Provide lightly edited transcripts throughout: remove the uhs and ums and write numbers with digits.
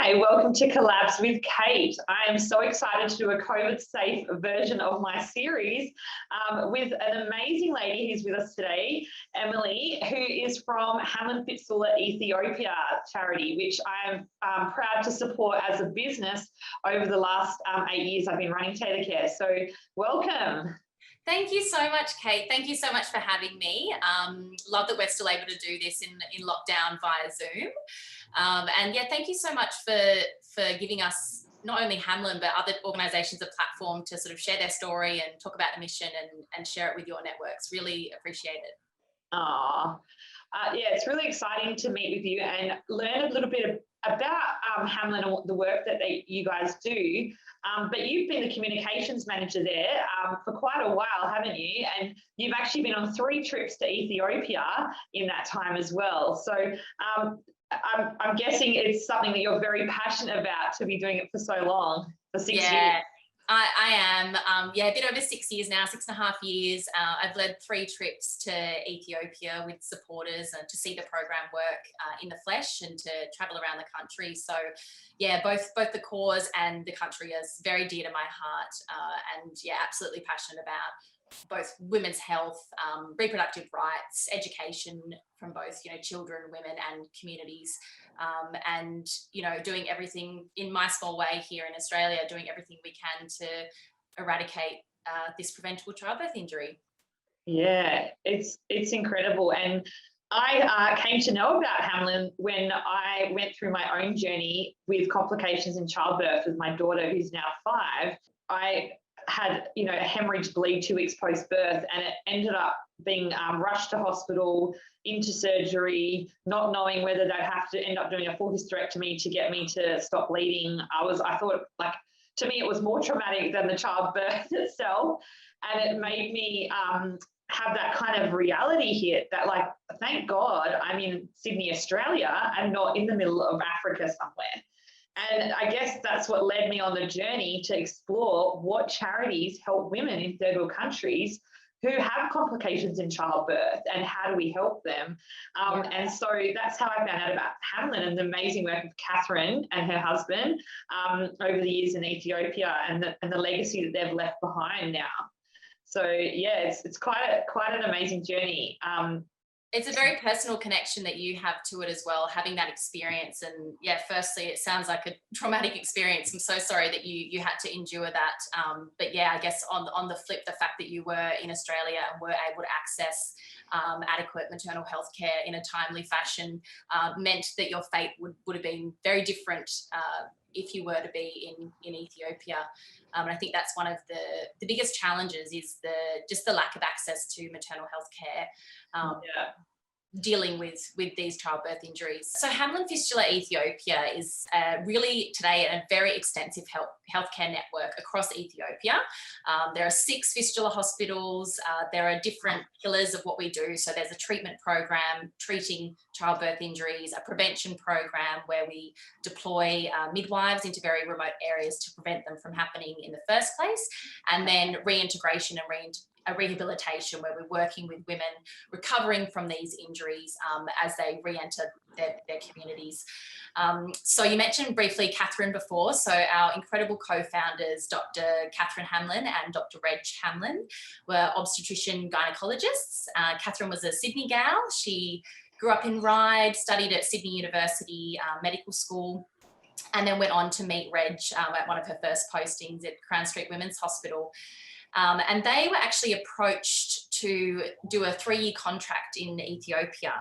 Hi, welcome to Collabs with Kate. I am so excited to do a COVID-safe version of my series with an amazing lady who's with us today, Emily, who is from Hamlin Fistula Ethiopia charity, which I'm proud to support as a business over the last 8 years I've been running Taylor Care. So welcome. Thank you so much, Kate. Thank you so much for having me. Love that we're still able to do this in lockdown via Zoom. And yeah, thank you so much for giving us, not only Hamlin, but other organisations a platform to sort of share their story and talk about the mission and share it with your networks. Really appreciate it. Yeah, it's really exciting to meet with you and learn a little bit about Hamlin and the work that you guys do. But you've been the communications manager there for quite a while, haven't you? And you've actually been on 3 trips to Ethiopia in that time as well. So I'm guessing it's something that you're very passionate about to be doing it for so long, for 6 years. I am. Yeah, a bit over 6 years now, 6.5 years. I've led 3 trips to Ethiopia with supporters and to see the program work in the flesh and to travel around the country. So yeah, both the cause and the country is very dear to my heart. And yeah, absolutely passionate about both women's health, reproductive rights, education from both, children, women and communities. And, doing everything in my small way here in Australia, doing everything we can to eradicate this preventable childbirth injury. Yeah, it's incredible. And I came to know about Hamlin when I went through my own journey with complications in childbirth with my daughter, who's now 5. I had, a hemorrhage bleed 2 weeks post-birth, and it ended up being rushed to hospital, into surgery, not knowing whether they'd have to end up doing a full hysterectomy to get me to stop bleeding. I thought, to me, it was more traumatic than the childbirth itself. And it made me have that kind of reality hit that, thank God I'm in Sydney, Australia, and not in the middle of Africa somewhere. And I guess that's what led me on the journey to explore what charities help women in third world countries who have complications in childbirth and how do we help them. And so that's how I found out about Hamlin and the amazing work of Catherine and her husband over the years in Ethiopia and the legacy that they've left behind now. So yeah, it's quite an amazing journey. It's a very personal connection that you have to it as well, having that experience. And yeah, firstly, it sounds like a traumatic experience. I'm so sorry that you had to endure that. But yeah, I guess on the flip, the fact that you were in Australia and were able to access adequate maternal health care in a timely fashion meant that your fate would have been very different if you were to be in Ethiopia. And I think that's one of the biggest challenges is just the lack of access to maternal health care. Dealing with these childbirth injuries. So Hamlin Fistula Ethiopia is really today a very extensive healthcare network across Ethiopia. There are 6 fistula hospitals. There are different pillars of what we do. So there's a treatment program treating childbirth injuries, a prevention program where we deploy midwives into very remote areas to prevent them from happening in the first place, and then reintegration and rehabilitation, where we're working with women recovering from these injuries as they re-enter their communities. So you mentioned briefly Catherine before. So our incredible co-founders, Dr. Catherine Hamlin and Dr. Reg Hamlin, were obstetrician gynecologists. Catherine was a Sydney gal. She grew up in Ryde, studied at Sydney University Medical School, and then went on to meet Reg at one of her first postings at Crown Street Women's Hospital. And they were actually approached to do a 3-year contract in Ethiopia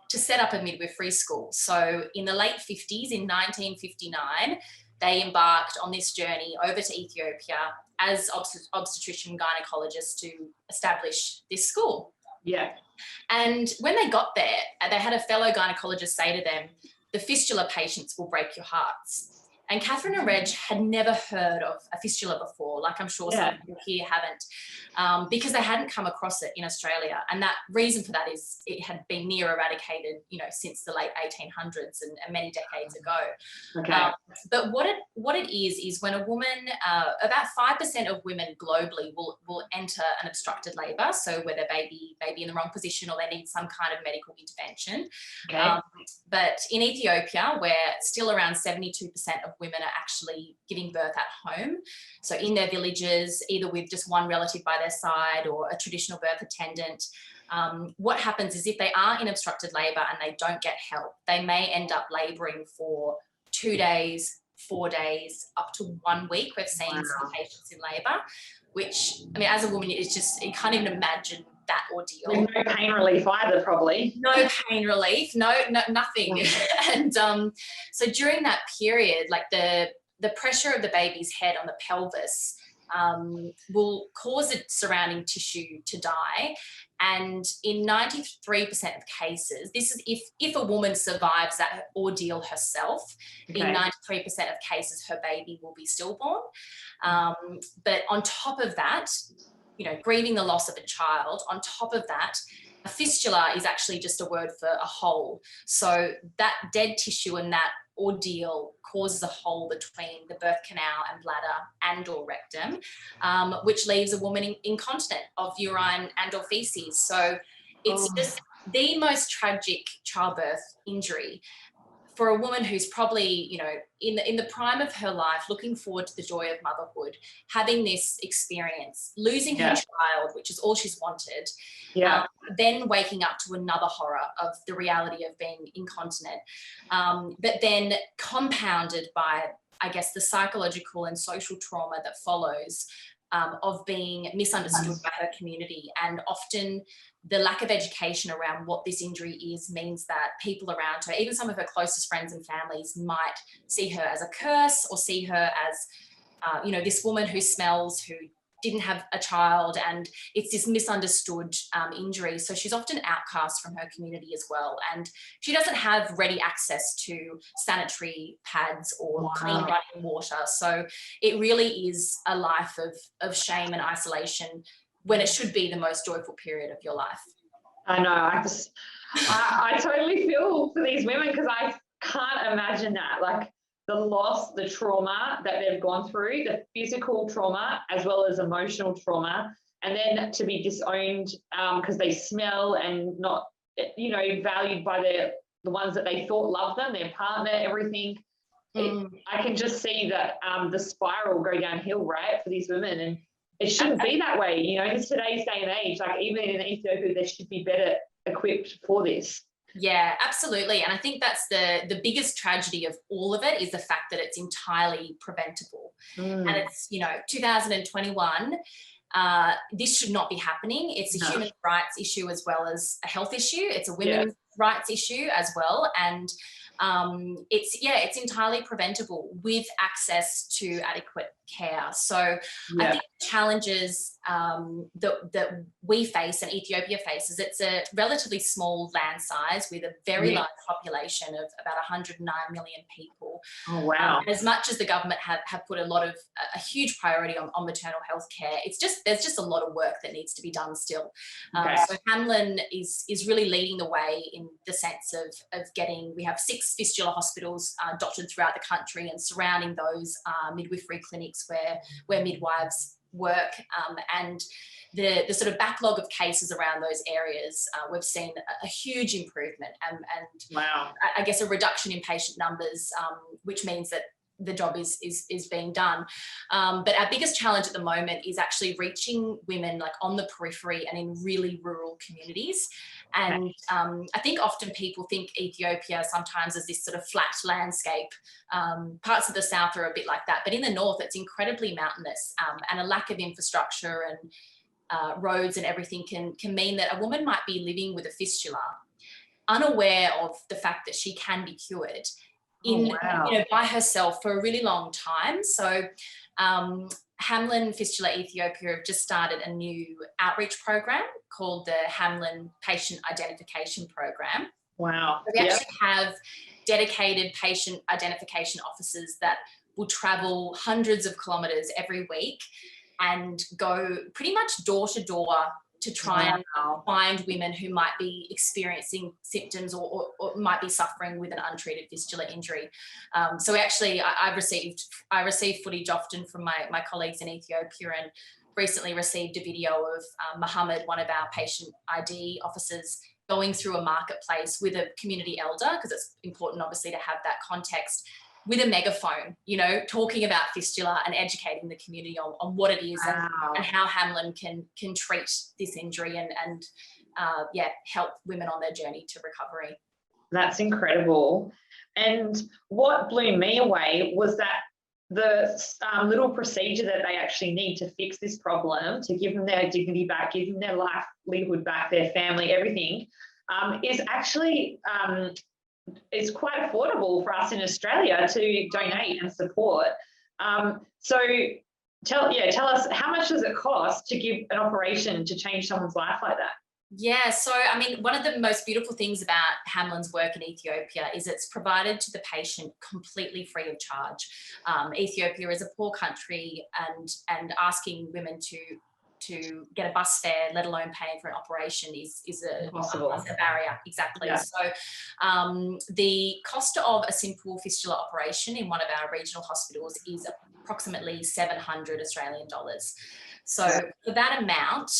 to set up a midwifery school. So in the late 50s, in 1959, they embarked on this journey over to Ethiopia as obstetrician gynecologists to establish this school. Yeah. And when they got there, they had a fellow gynecologist say to them, "The fistula patients will break your hearts." And Catherine and Reg had never heard of a fistula before, like I'm sure some people here haven't, because they hadn't come across it in Australia. And that reason for that is it had been near eradicated, you know, since the late 1800s and many decades ago. Okay. But what it is when a woman, about 5% of women globally will enter an obstructed labour, so where their baby in the wrong position or they need some kind of medical intervention. Okay. But in Ethiopia, where still around 72% of women are actually giving birth at home, so in their villages, either with just one relative by their side or a traditional birth attendant, what happens is if they are in obstructed labour and they don't get help, they may end up labouring for 2 days, 4 days, up to 1 week. We've seen some patients in labour, which, I mean, as a woman, it's just, you can't even imagine that ordeal. With no pain relief either, probably. No pain relief, no nothing. And so during that period, like the pressure of the baby's head on the pelvis will cause the surrounding tissue to die. And in 93% of cases, this is if a woman survives that ordeal herself, in 93% of cases, her baby will be stillborn. But on top of that, you know, grieving the loss of a child, on top of that, a fistula is actually just a word for a hole. So that dead tissue and that ordeal causes a hole between the birth canal and bladder and or rectum, which leaves a woman incontinent of urine and or feces. So it's just the most tragic childbirth injury for a woman who's probably, you know, in the prime of her life, looking forward to the joy of motherhood, having this experience, losing her child, which is all she's wanted, then waking up to another horror of the reality of being incontinent, but then compounded by, I guess, the psychological and social trauma that follows of being misunderstood by her community. And often the lack of education around what this injury is means that people around her, even some of her closest friends and families, might see her as a curse or see her as, you know, this woman who smells, who didn't have a child, and it's this misunderstood injury. So she's often outcast from her community as well. And she doesn't have ready access to sanitary pads or clean running water. So it really is a life of shame and isolation when it should be the most joyful period of your life. I know. I totally feel for these women, because I can't imagine that. Like, the loss, the trauma that they've gone through, the physical trauma as well as emotional trauma, and then to be disowned because they smell and not, you know, valued by the ones that they thought loved them, their partner, everything. I can just see that the spiral go downhill, right, for these women. And it shouldn't be that way, you know, in today's day and age. Like, even in Ethiopia, they should be better equipped for this. Yeah, absolutely. And I think that's the biggest tragedy of all of it, is the fact that it's entirely preventable. And it's, you know, 2021, this should not be happening. It's a human rights issue as well as a health issue. It's a women's rights issue as well. And it's entirely preventable with access to adequate care. So I think the challenges that we face and Ethiopia faces, it's a relatively small land size with a very large population of about 109 million people. Oh, wow. As much as the government have put a huge priority on maternal health care, there's just a lot of work that needs to be done still. So Hamlin is really leading the way in the sense of we have 6 fistula hospitals dotted throughout the country, and surrounding those midwifery clinics where midwives work, and the sort of backlog of cases around those areas, we've seen a huge improvement and I guess a reduction in patient numbers, which means that the job is being done. But our biggest challenge at the moment is actually reaching women like on the periphery and in really rural communities. And I think often people think Ethiopia sometimes as this sort of flat landscape. Parts of the south are a bit like that, but in the north it's incredibly mountainous, and a lack of infrastructure and roads and everything can mean that a woman might be living with a fistula, unaware of the fact that she can be cured by herself for a really long time. So Hamlin Fistula Ethiopia have just started a new outreach program called the Hamlin Patient Identification Program. Wow. So we actually have dedicated patient identification officers that will travel hundreds of kilometres every week and go pretty much door to door to try and find women who might be experiencing symptoms or might be suffering with an untreated fistula injury. So actually, I receive footage often from my colleagues in Ethiopia, and recently received a video of Mohammed, one of our patient ID officers, going through a marketplace with a community elder, because it's important obviously to have that context, with a megaphone, you know, talking about fistula and educating the community on what it is and how Hamlin can treat this injury and help women on their journey to recovery. That's incredible. And what blew me away was that the little procedure that they actually need to fix this problem, to give them their dignity back, give them their livelihood back, their family, everything, is actually it's quite affordable for us in Australia to donate and support. So tell us, how much does it cost to give an operation to change someone's life like that? Yeah, so I mean, one of the most beautiful things about Hamlin's work in Ethiopia is it's provided to the patient completely free of charge. Ethiopia is a poor country, and asking women to get a bus fare, let alone paying for an operation, is a barrier. Exactly. Yeah. So the cost of a simple fistula operation in one of our regional hospitals is approximately 700 Australian dollars. So for that amount,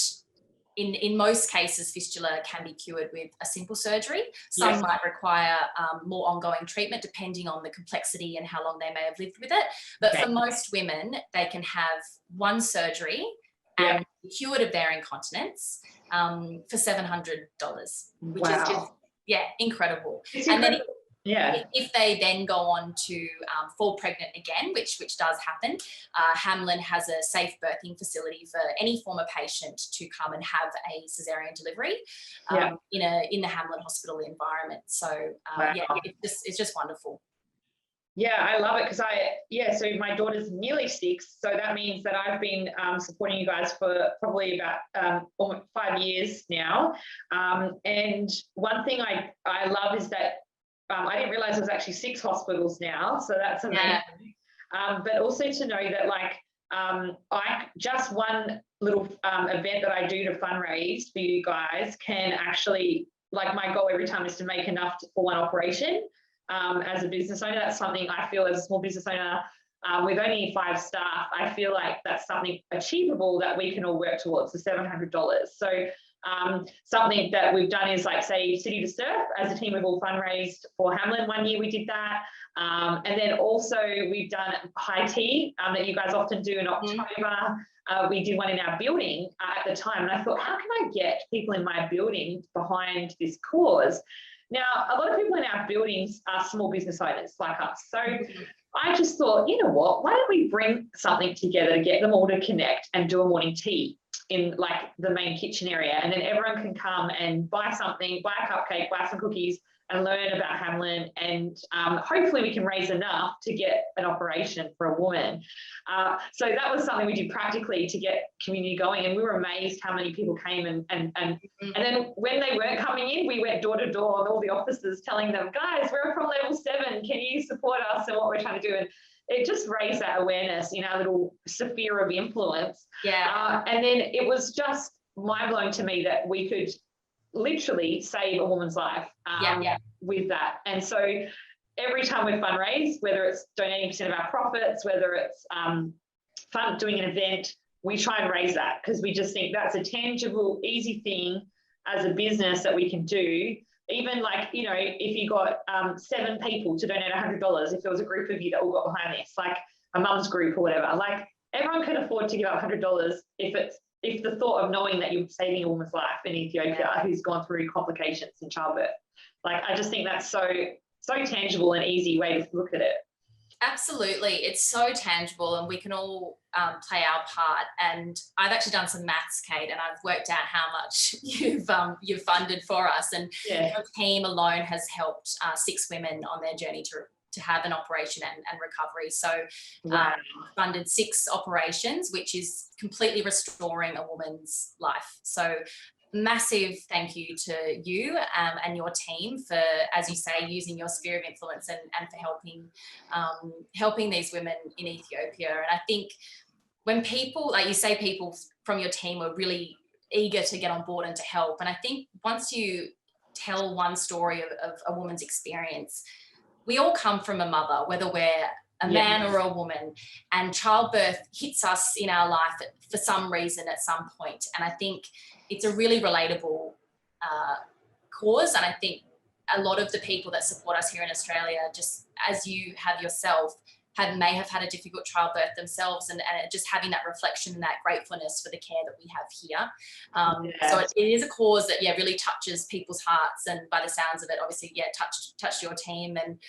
in most cases, fistula can be cured with a simple surgery. Some might require more ongoing treatment depending on the complexity and how long they may have lived with it. But for most women, they can have one surgery and be cured of their incontinence for $700, which is just, incredible. And then if they then go on to fall pregnant again, which does happen, Hamlin has a safe birthing facility for any former patient to come and have a cesarean delivery in the Hamlin hospital environment. So it's just wonderful. Yeah, I love it, because so my daughter's nearly 6, so that means that I've been supporting you guys for probably about almost 5 years now. And one thing I love is that I didn't realize there was actually 6 hospitals now, so that's amazing. But also to know that just one little event that I do to fundraise for you guys can actually, my goal every time is to make enough for one operation. As a business owner, that's something I feel, as a small business owner with only 5 staff, I feel like that's something achievable that we can all work towards, the $700. So something that we've done is, say, City to Surf, as a team we've all fundraised for Hamlin. One year we did that. And then also we've done high tea that you guys often do in October. We did one in our building at the time. And I thought, how can I get people in my building behind this cause? Now, a lot of people in our buildings are small business owners like us. So I just thought, you know what, why don't we bring something together to get them all to connect and do a morning tea in the main kitchen area, and then everyone can come and buy something, buy a cupcake, buy some cookies, and learn about Hamlin, and hopefully we can raise enough to get an operation for a woman. So that was something we did practically to get community going, and we were amazed how many people came, and then when they weren't coming in, we went door to door on all the offices telling them, guys, we're from level 7, can you support us in what we're trying to do? And it just raised that awareness in our little sphere of influence. And then it was just mind-blowing to me that we could literally save a woman's life with that. And so every time we fundraise, whether it's donating % of our profits, whether it's doing an event, we try and raise that, because we just think that's a tangible, easy thing as a business that we can do. Even if you got 7 people to donate $100, if there was a group of you that all got behind this, like a mum's group or whatever, everyone can afford to give up $100 if the thought of knowing that you're saving a woman's life in Ethiopia who's gone through complications in childbirth. I just think that's so tangible and easy way to look at it. Absolutely. It's so tangible, and we can all play our part. And I've actually done some maths, Kate, and I've worked out how much you've funded for us. And your team alone has helped 6 women on their journey to have an operation and recovery. So funded 6 operations, which is completely restoring a woman's life. So massive thank you to you and your team for, as you say, using your sphere of influence and for helping these women in Ethiopia. And I think when people, like you say, people from your team were really eager to get on board and to help. And I think once you tell one story of a woman's experience, we all come from a mother, whether we're a man or a woman, and childbirth hits us in our life for some reason at some point. And I think it's a really relatable cause. And I think a lot of the people that support us here in Australia, just as you have yourself, may have had a difficult childbirth themselves, and just having that reflection and that gratefulness for the care that we have here. So it is a cause that really touches people's hearts, and by the sounds of it, obviously touched your team, and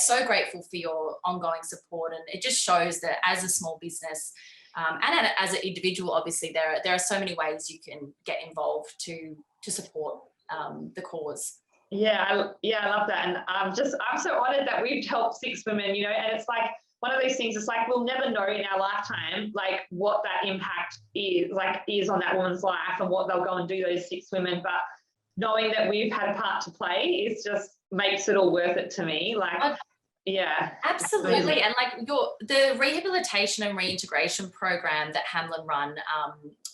so grateful for your ongoing support. And it just shows that as a small business and as an individual, obviously there are so many ways you can get involved to support the cause. I love that. And I'm so honored that we've helped 6 women, and it's like one of those things, it's like we'll never know in our lifetime like what that impact is on that woman's life and what they'll go and do, those 6 women. But knowing that we've had a part to play is just makes it all worth it to me. Absolutely. And like the rehabilitation and reintegration program that Hamlin run,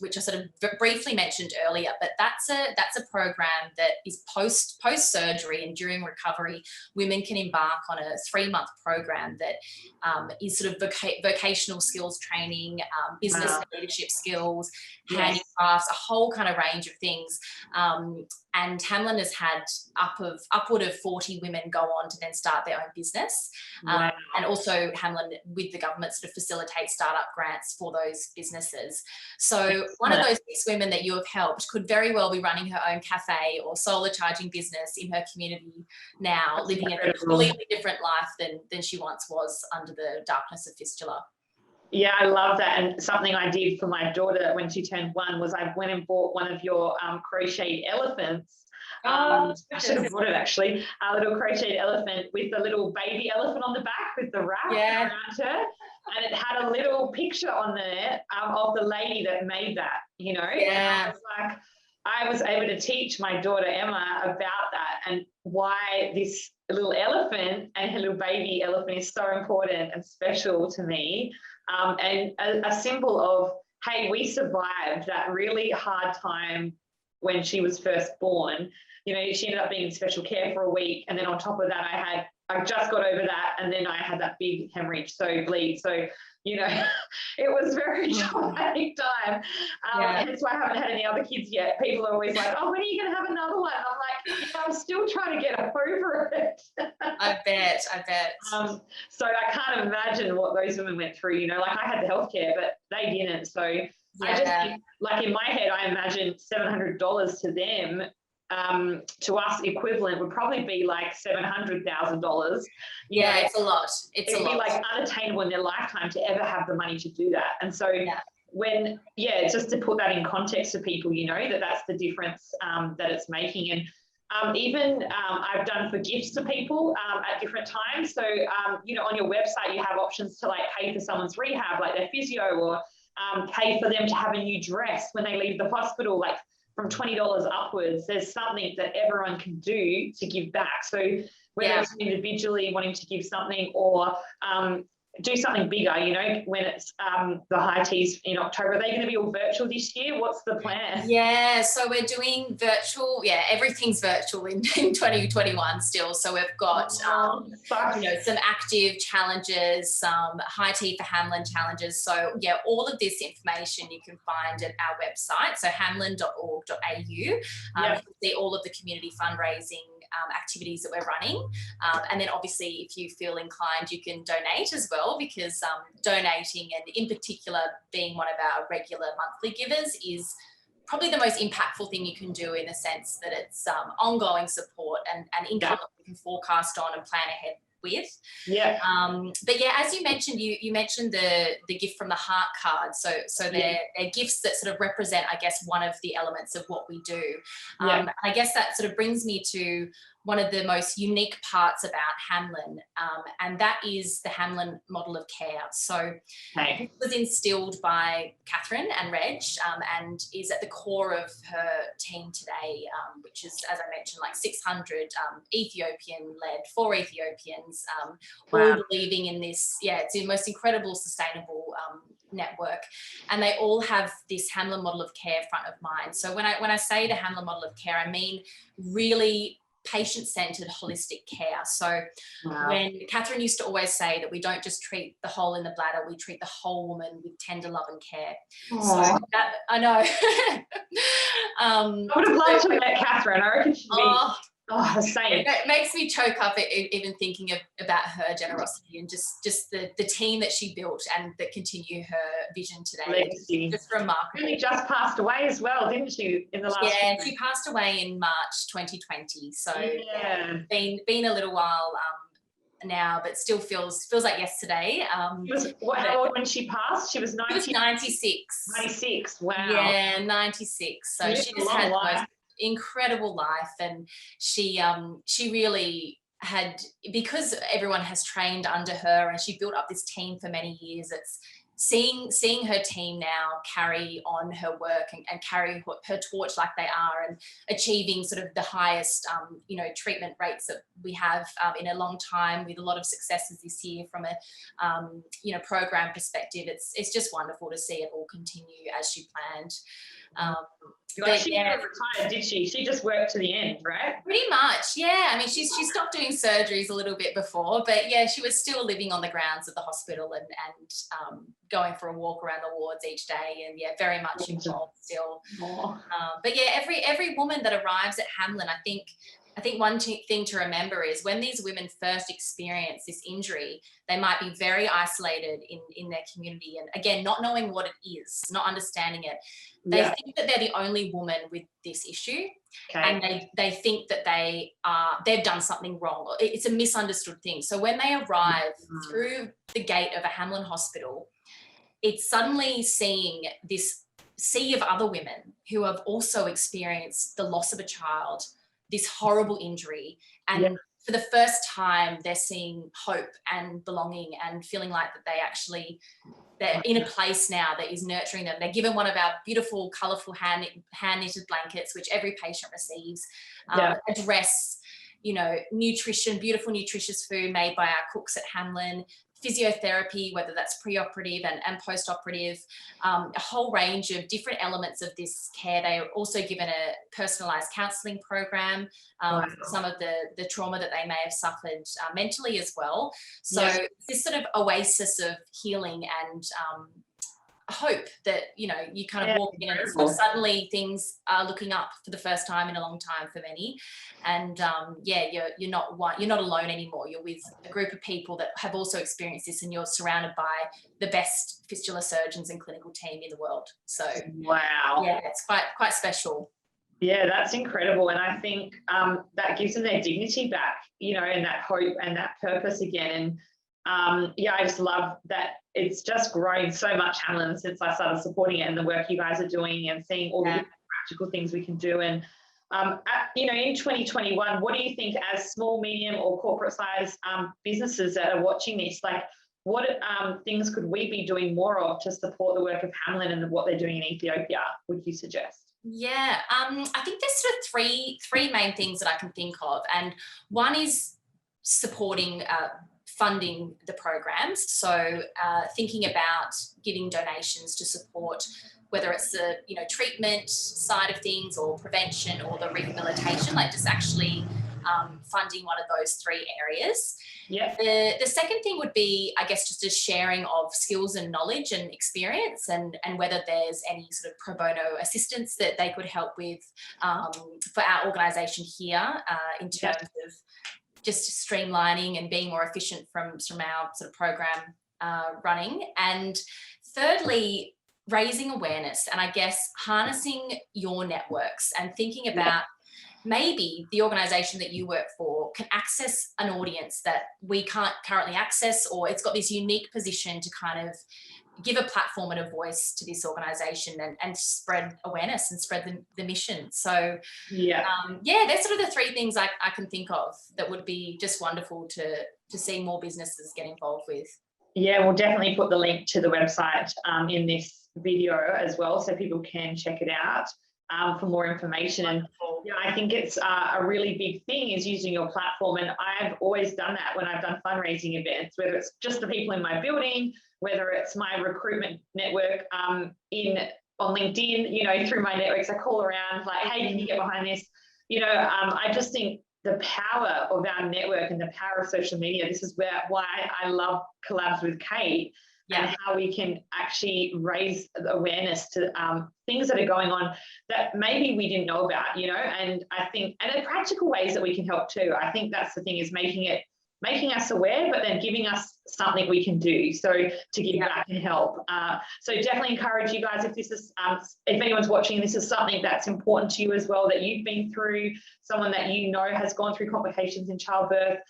which I sort of briefly mentioned earlier, but that's a program that is post surgery and during recovery. Women can embark on a 3-month program that is sort of vocational skills training, business leadership skills, handicrafts, a whole kind of range of things. And Hamlin has had upward of 40 women go on to then start their own business. And also Hamlin, with the government, sort of facilitates startup grants for those businesses. So one of those 6 women that you have helped could very well be running her own cafe or solar charging business in her community now, living a completely different life than she once was under the darkness of fistula. Yeah, I love that. And something I did for my daughter when she turned 1 was I went and bought one of your crocheted elephants. I should have brought it actually, a little crocheted elephant with a little baby elephant on the back with the wrap around her. And it had a little picture on there of the lady that made that, And I was able to teach my daughter Emma about that and why this little elephant and her little baby elephant is so important and special to me. And a symbol of, hey, we survived that really hard time when she was first born. She ended up being in special care for a week. And then on top of that, I just got over that. And then I had that big hemorrhage, bleed. So, it was very traumatic time. And that's why I haven't had any other kids yet. People are always like, oh, when are you going to have another one? I'm like, I'm still trying to get over it. I bet. So I can't imagine what those women went through. Like I had the healthcare, but they didn't. So I just think, like in my head, I imagine $700 to them, to us equivalent would probably be like $700,000. It's a lot. It'd be like unattainable in their lifetime to ever have the money to do that. And so when, just to put that in context to people, that's the difference that it's making. And even I've done for gifts to people at different times. So, on your website, you have options to like pay for someone's rehab, like their physio, or pay for them to have a new dress when they leave the hospital, like from $20 upwards. There's something that everyone can do to give back. So whether it's individually wanting to give something or do something bigger, when it's the high teas in October. Are they going to be all virtual this year? What's the plan? So we're doing virtual. Everything's virtual in 2021 still. So we've got some active challenges, some high tea for Hamlin challenges. So all of this information you can find at our website, so hamlin.org.au. You can see all of the community fundraising activities that we're running, and then obviously if you feel inclined you can donate as well, because donating, and in particular being one of our regular monthly givers, is probably the most impactful thing you can do, in the sense that it's ongoing support and income that we can forecast on and plan ahead with. But as you mentioned, you mentioned the gift from the heart card. So they're gifts that sort of represent, I guess, one of the elements of what we do. I guess that sort of brings me to one of the most unique parts about Hamlin, and that is the Hamlin model of care. So it was instilled by Catherine and Reg, and is at the core of her team today, which is, as I mentioned, like 600 Ethiopian-led, 4 Ethiopians, all believing in this. Yeah, it's the most incredible, sustainable network, and they all have this Hamlin model of care front of mind. So when I say the Hamlin model of care, I mean really patient-centered holistic care. So when Catherine used to always say that we don't just treat the hole in the bladder, we treat the whole woman with tender love and care. So that, I know. I would have loved to have met Catherine. I reckon she'd be a saint. It makes me choke up even thinking about her generosity and just the team that she built and that continue her vision today. Legacy. Just remarkable. She just passed away as well, didn't she, in the last Yeah, she passed away in March 2020. So been a little while now, but still feels like yesterday. How old when she passed? She was 90. She was 96. 96. Wow. Yeah, 96. So she just had the most incredible life, and she really had, because everyone has trained under her and she built up this team for many years. It's seeing her team now carry on her work and carry her torch like they are, and achieving sort of the highest treatment rates that we have in a long time, with a lot of successes this year from a program perspective. It's just wonderful to see it all continue as she planned. She never retired, did she? She just worked to the end, right? Pretty much, yeah. I mean, she stopped doing surgeries a little bit before, but yeah, she was still living on the grounds of the hospital and going for a walk around the wards each day, and yeah, very much involved still. But yeah, every woman that arrives at Hamlin, I think one thing to remember is when these women first experience this injury, they might be very isolated in their community, and again, not knowing what it is, not understanding it. They think that they're the only woman with this issue, and they think that they've done something wrong. It's a misunderstood thing. So when they arrive through the gate of a Hamlin hospital, it's suddenly seeing this sea of other women who have also experienced the loss of a child, this horrible injury, and for the first time they're seeing hope and belonging and feeling like that they're in a place now that is nurturing them. They're given one of our beautiful, colourful hand knitted blankets, which every patient receives, a dress, nutrition, beautiful nutritious food made by our cooks at Hamlin, physiotherapy, whether that's pre-operative and post-operative, a whole range of different elements of this care. They are also given a personalised counselling program for some of the trauma that they may have suffered mentally as well. So this sort of oasis of healing and hope that you kind of walk in and it's suddenly things are looking up for the first time in a long time for many, and you're not alone anymore. You're with a group of people that have also experienced this, and you're surrounded by the best fistula surgeons and clinical team in the world. So it's quite special. Yeah, that's incredible, and I think that gives them their dignity back, and that hope and that purpose again. And I just love that it's just grown so much, Hamlin, since I started supporting it, and the work you guys are doing and seeing all the practical things we can do. And, in 2021, what do you think as small, medium or corporate size businesses that are watching this, like what things could we be doing more of to support the work of Hamlin and what they're doing in Ethiopia, would you suggest? Yeah, I think there's sort of three main things that I can think of. And one is supporting funding the programs. So thinking about giving donations to support, whether it's the treatment side of things or prevention or the rehabilitation, like just actually funding one of those 3 areas. Yeah. The second thing would be, I guess, just a sharing of skills and knowledge and experience, and whether there's any sort of pro bono assistance that they could help with for our organisation here in terms of just streamlining and being more efficient from our sort of program running. And thirdly, raising awareness, and I guess harnessing your networks and thinking about maybe the organisation that you work for can access an audience that we can't currently access, or it's got this unique position to kind of give a platform and a voice to this organisation and spread awareness and spread the mission. So yeah, that's sort of the three things I can think of that would be just wonderful to see more businesses get involved with. Yeah, we'll definitely put the link to the website in this video as well, so people can check it out for more information. And I think it's a really big thing is using your platform. And I've always done that when I've done fundraising events, whether it's just the people in my building, whether it's my recruitment network on LinkedIn, through my networks, I call around like, hey, can you get behind this? I just think the power of our network and the power of social media, this is why I love Collabs with Kate, and how we can actually raise awareness to things that are going on that maybe we didn't know about, and I think, and the practical ways that we can help too. I think that's the thing, is making us aware, but then giving us something we can do. So to give back and help. So definitely encourage you guys, if this is, if anyone's watching, this is something that's important to you as well, that you've been through, someone that has gone through complications in childbirth.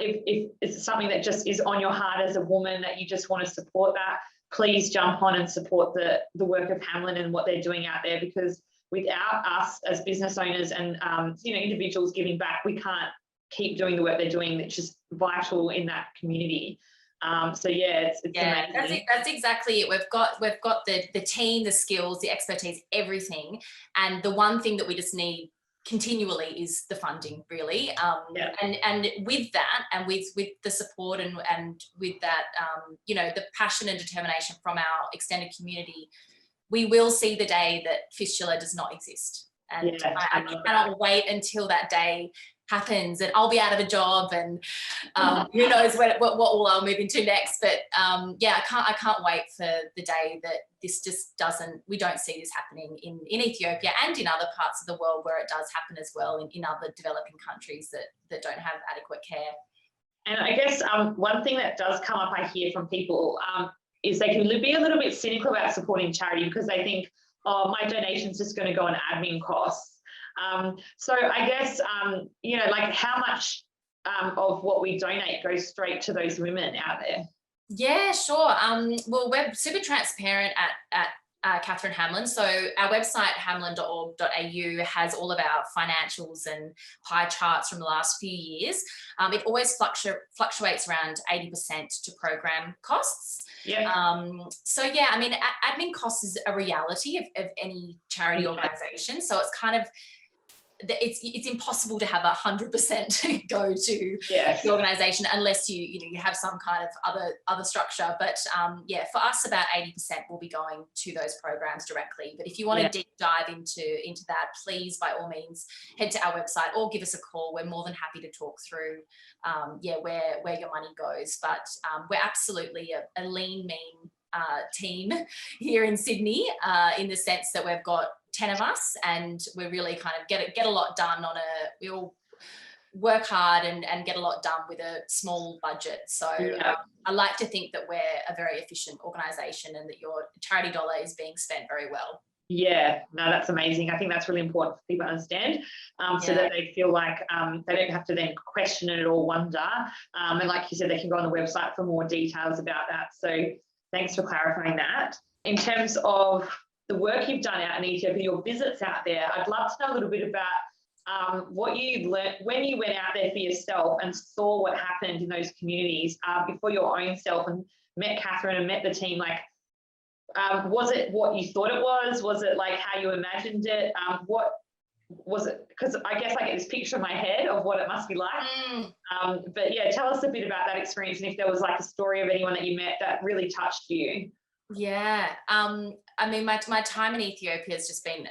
If it's something that just is on your heart as a woman, that you just want to support that, please jump on and support the work of Hamlin and what they're doing out there, because without us as business owners and individuals giving back, we can't keep doing the work they're doing. It's just vital in that community. It's amazing. That's exactly it. We've got the team, the skills, the expertise, everything, and the one thing that we just need continually is the funding, really. And with that, and with the support and with that, the passion and determination from our extended community, we will see the day that fistula does not exist. And I cannot wait until that day happens, and I'll be out of a job, and who knows what all I'll move into next. But I can't wait for the day that this just we don't see this happening in Ethiopia and in other parts of the world where it does happen as well, in other developing countries that don't have adequate care. And I guess one thing that does come up, I hear from people, is they can be a little bit cynical about supporting charity, because they think, oh, my donation's just going to go on admin costs. So I guess, like how much of what we donate goes straight to those women out there? Yeah, sure. Well, we're super transparent at Catherine Hamlin. So our website, hamlin.org.au, has all of our financials and pie charts from the last few years. It always fluctuates around 80% to program costs. Admin costs is a reality of any charity organisation. So it's kind of, it's impossible to have 100% go to the organisation unless you have some kind of other structure. But for us, about 80% will be going to those programs directly. But if you want to deep dive into that, please, by all means, head to our website or give us a call. We're more than happy to talk through where your money goes. But we're absolutely a lean, mean team here in Sydney, in the sense that we've got 10 of us, and we really kind of get a lot done we all work hard and get a lot done with a small budget. So I like to think that we're a very efficient organisation and that your charity dollar is being spent very well. Yeah, no, that's amazing. I think that's really important for people to understand, so that they feel like they don't have to then question it or wonder. And like you said, they can go on the website for more details about that. So thanks for clarifying that. In terms of the work you've done out in Ethiopia, your visits out there, I'd love to know a little bit about what you learned when you went out there for yourself and saw what happened in those communities before your own self, and met Catherine and met the team. Like, was it what you thought it was? Was it like how you imagined it? What was it? Because I guess I get this picture in my head of what it must be like. But tell us a bit about that experience, and if there was like a story of anyone that you met that really touched you. Yeah, I mean, my time in Ethiopia has just been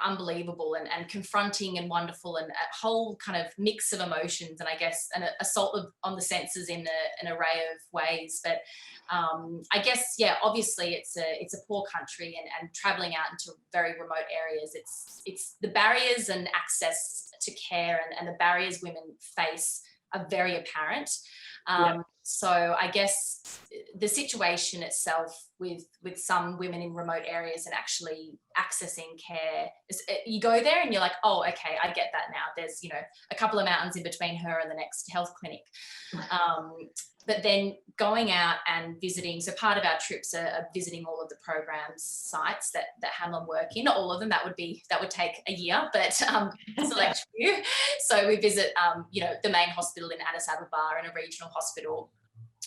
unbelievable and confronting and wonderful, and a whole kind of mix of emotions, and I guess an assault on the senses in an array of ways. But I guess, obviously it's a poor country, and traveling out into very remote areas, it's the barriers and access to care and the barriers women face are very apparent. So I guess the situation itself with some women in remote areas and actually accessing care. You go there and you're like, oh, okay, I get that now. There's, you know, a couple of mountains in between her and the next health clinic. But then going out and visiting, so part of our trips are visiting all of the programs sites that Hamlin work in. Not all of them, that would take a year, but select few. So we visit, you know, the main hospital in Addis Ababa and a regional hospital,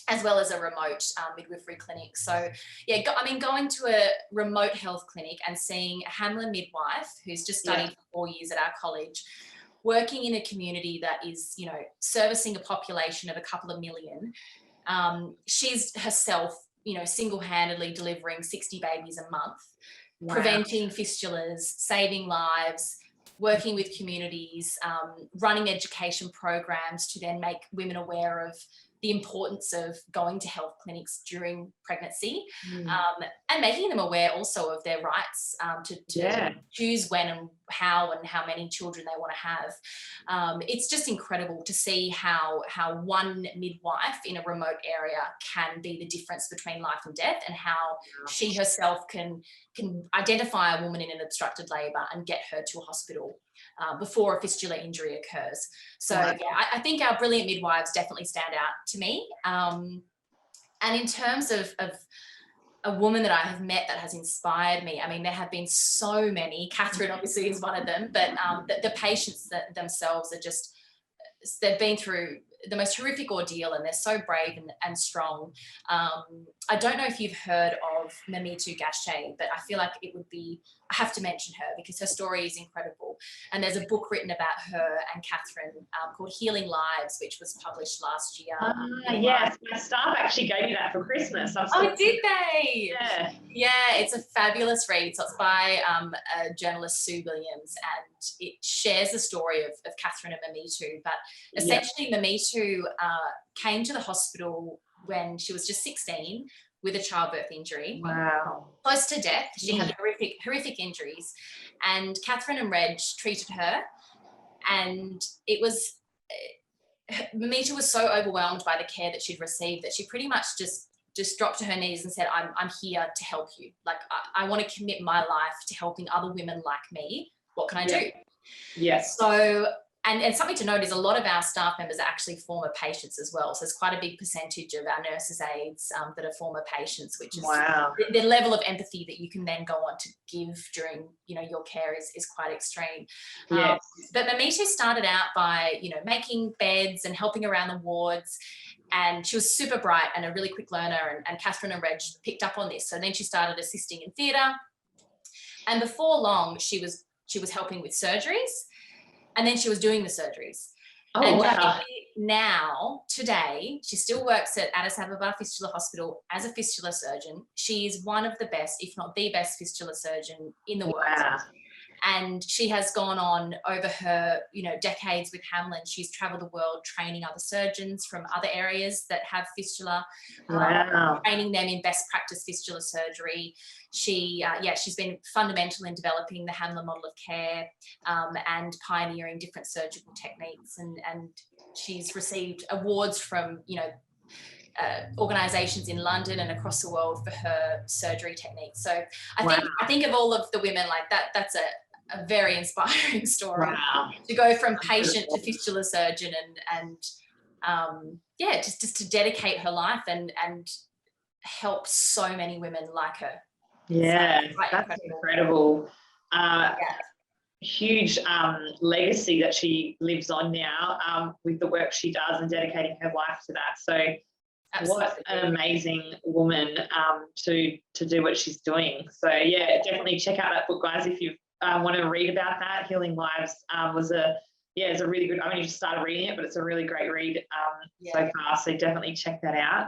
as well as a remote midwifery clinic. So yeah, going to a remote health clinic and seeing a Hamlin midwife who's just studied for 4 years at our college, working in a community that is, you know, servicing a population of a couple of million. She's herself, you know, single-handedly delivering 60 babies a month, preventing fistulas, saving lives, working with communities, running education programs to then make women aware of the importance of going to health clinics during pregnancy, and making them aware also of their rights to choose when and how many children they want to have. It's just incredible to see how one midwife in a remote area can be the difference between life and death, and how she herself can identify a woman in an obstructed labour and get her to a hospital before a fistula injury occurs. So yeah, I think our brilliant midwives definitely stand out to me. And in terms of a woman that I have met that has inspired me, I mean, there have been so many. Catherine obviously is one of them, but the patients that themselves are just, they've been through the most horrific ordeal and they're so brave and strong. I don't know if you've heard of Mamitu Gache, but I feel like it would be, I have to mention her because her story is incredible. And there's a book written about her and Catherine called Healing Lives, which was published last year. Yes, my staff actually gave me that for Christmas. Oh, did they? Yeah. Yeah, it's a fabulous read. So it's by a journalist, Sue Williams, and it shares the story of Catherine and Mamitu. But essentially, Mamitu came to the hospital when she was just 16 with a childbirth injury. Wow. Close to death. She had horrific injuries. And Catherine and Reg treated her. And it was, Mamitu was so overwhelmed by the care that she'd received that she pretty much just dropped to her knees and said, I'm here to help you. Like, I want to commit my life to helping other women like me. What can I do? Yes. So, and something to note is a lot of our staff members are actually former patients as well. So it's quite a big percentage of our nurses' aides that are former patients, which is the level of empathy that you can then go on to give during, you know, your care is quite extreme. Yes. But Mamitu started out by, you know, making beds and helping around the wards. And she was super bright and a really quick learner, and Catherine and Reg picked up on this. So then she started assisting in theatre. And before long, she was helping with surgeries. And then she was doing the surgeries. Oh, and wow. Now, today, she still works at Addis Ababa Fistula Hospital as a fistula surgeon. She is one of the best, if not the best, fistula surgeon in the world. Wow. And she has gone on over her, you know, decades with Hamlin. She's travelled the world training other surgeons from other areas that have fistula, training them in best practice fistula surgery. She's been fundamental in developing the Hamlin model of care and pioneering different surgical techniques. And she's received awards from, you know, organisations in London and across the world for her surgery techniques. So I think of all of the women like that, that's a very inspiring story. Wow. To go from patient to fistula surgeon and just to dedicate her life and help so many women like her. Yeah, that's incredible. Huge legacy that she lives on now with the work she does and dedicating her life to that. So absolutely. What an amazing woman to do what she's doing. So yeah, definitely check out that book, guys, if you want to read about that. Healing Lives is a really good, I only just started reading it, but it's a really great read so far. So definitely check that out.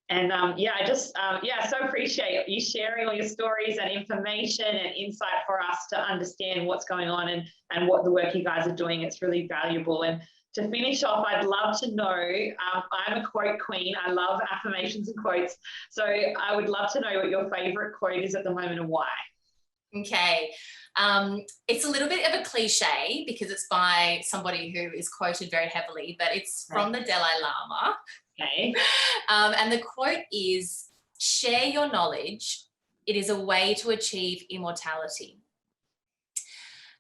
And I just so appreciate you sharing all your stories and information and insight for us to understand what's going on and what the work you guys are doing. It's really valuable. And to finish off, I'd love to know, I'm a quote queen. I love affirmations and quotes. So I would love to know what your favorite quote is at the moment and why. Okay. It's a little bit of a cliche because it's by somebody who is quoted very heavily, but it's from the Dalai Lama. Okay. And the quote is, share your knowledge. It is a way to achieve immortality.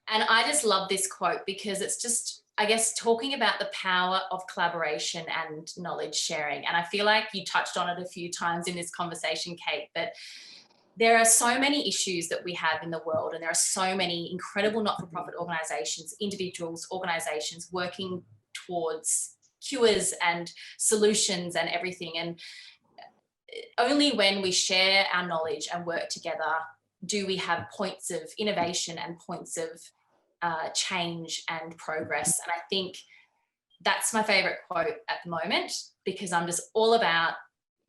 And I just love this quote because it's just, I guess, talking about the power of collaboration and knowledge sharing. And I feel like you touched on it a few times in this conversation, Kate, that there are so many issues that we have in the world, and there are so many incredible not-for-profit organisations, individuals, organisations working towards cures and solutions and everything. And only when we share our knowledge and work together do we have points of innovation and points of change and progress. And I think that's my favourite quote at the moment, because I'm just all about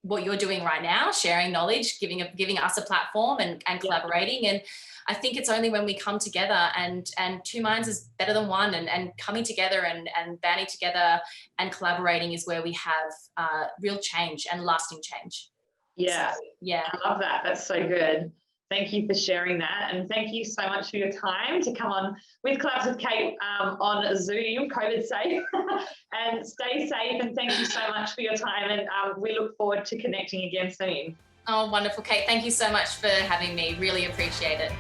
what you're doing right now, sharing knowledge, giving us a platform and collaborating. And I think it's only when we come together and two minds is better than one, and coming together and banding together and collaborating is where we have real change and lasting change. Yeah. So, yeah. I love that. That's so good. Thank you for sharing that. And thank you so much for your time to come on with Collabs with Kate on Zoom, COVID safe, and stay safe. And thank you so much for your time. And we look forward to connecting again soon. Oh, wonderful, Kate. Thank you so much for having me. Really appreciate it.